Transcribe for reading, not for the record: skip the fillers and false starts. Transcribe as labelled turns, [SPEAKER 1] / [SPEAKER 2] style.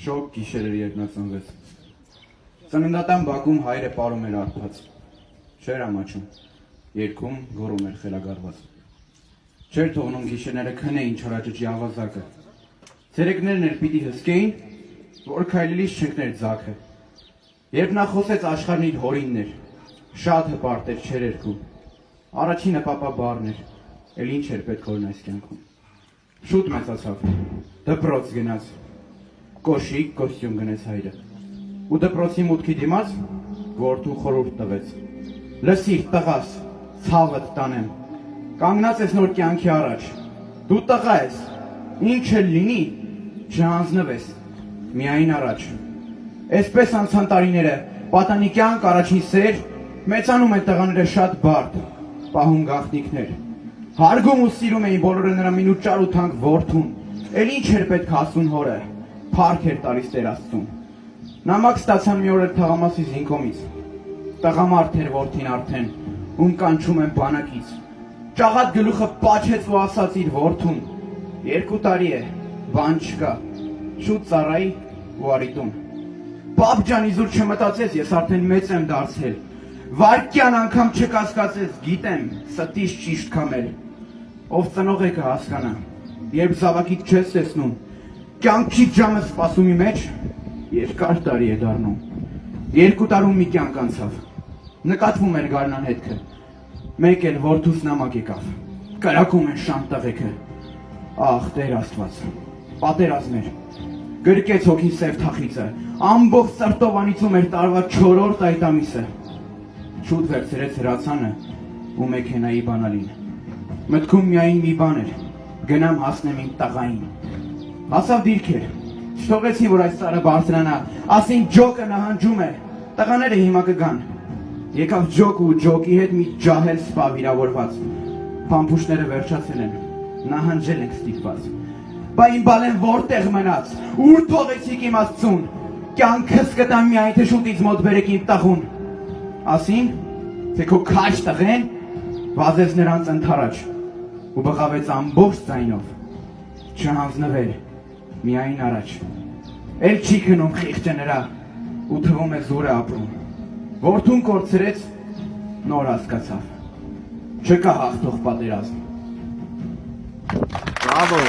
[SPEAKER 1] Շոկ գիշեր էր, երբ նա ծնվեց։ Ծննդատան բակում հայրը պարում էր արբած, չէր ամաչում, երգում գոռում էր խելագարված։ Չէր թողնում գիշերները քնեին չարաճճի ավազակը։ Ցերեկներն էլ պիտի հսկեին, որ քայլելիս չընկներ ձագը։ Երբ նա խոսեց աշխարհն իր հորինն էր, շատ հպարտ էր, չէր երգում։ Առաջինը պապա բառն էր, էլ ինչ էր պետք օրն այս կյանքում։ Շուտ մեծացավ, դպրոց գնաց, կոշիկ կոստյում գնեց հայրը։ Ու դպրոցի մուտքի դիմաց որդուն խորհուրդ տվեց. լսիր տղաս, ցավդ տանեմ, կանգնած ես նոր կյանքի առաջ, դու տղա ես, ինչ էլ լինի, չհանձնվես, միայն առաջ։ Այսպես անցան տարիները, պատանի կյանք, առաջին սեր, մեծանում են տղաները շատ բարդ, պահում գաղտնիքներ։ Հարգում ու սիրում էին բոլորը նրա մինուճար ու թանկ որդուն, էլ ինչ էր պետք ասուն հորը, փառք էր տալիս Տեր Աստծուն։ Նամակ ստացան մի օր թաղամասի զինքոմից, տղամարդ էր որդին արդեն, ում կանչում են բանակից։ Ճաղատ գլուխը պաչեց ու ասաց իր որդուն. 2 տարի է, բան չկա, շուտ ծառայի ու արի տուն։ Պապ ջան, իզուր չմտածես, ես արդեն մեծ եմ դարձել, վարկյան անգամ չկասկածես, գիտեմ, ստիս ճիշտ կամել։ Ով ծնող է կհասկանա, երբ զավակիդ չես տեսնում, կյանքից ժամը սպասումի մեջ, երկար տարի է դառնում։ 2 տարում մի կյանք անցավ, նկատվում էր գարնան հետքը, մեկ էլ որդուս նամակ եկավ, կրակում են շան տղեկը։ Ախ, Տեր Աստված, պատերազմ էր, գրկեց հոգին սև թախիծը, ամբողջ սրտով անիծում էր տարվա 4-րդ այդ ամիսը։ Շուտ վերցրեց հրացանը ու մեքենայի բանալին։ Մտքում միայն մի բան էր, գնամ հասնեմ իմ տղային։ Հասավ դիրքեր, չթողեցի, որ այս ծառը բարձրանա, ասին ջոկը նահանջում է, տղաները հիմա կգան։ Եկավ ջոկ ու ջոկի հետ մի ջահել սպա վիրավորված, փամփուշտները վերջացել են, նահանջել ենք ստիպված։ Բա իմ բալեն որտեղ մնաց, ուր թողեցիք իմ Աստծուն, կյանքս կտամ միայն թե շուտից մոտ բերեք իմ տղուն։ Ասին, թե քո քաջ տղեն վազեց նրանց ընդառաջ ու բղավեց ամբողջ ձայնով, չհանձնվել, միայն առաջ։ Էլ չի քնում խիղճը նրա ու թվում է զուրը ապրում։ Որդուն կորցրեց, նոր հասկացավ, չկա հաղթող պատերազմ։
[SPEAKER 2] Բրավո։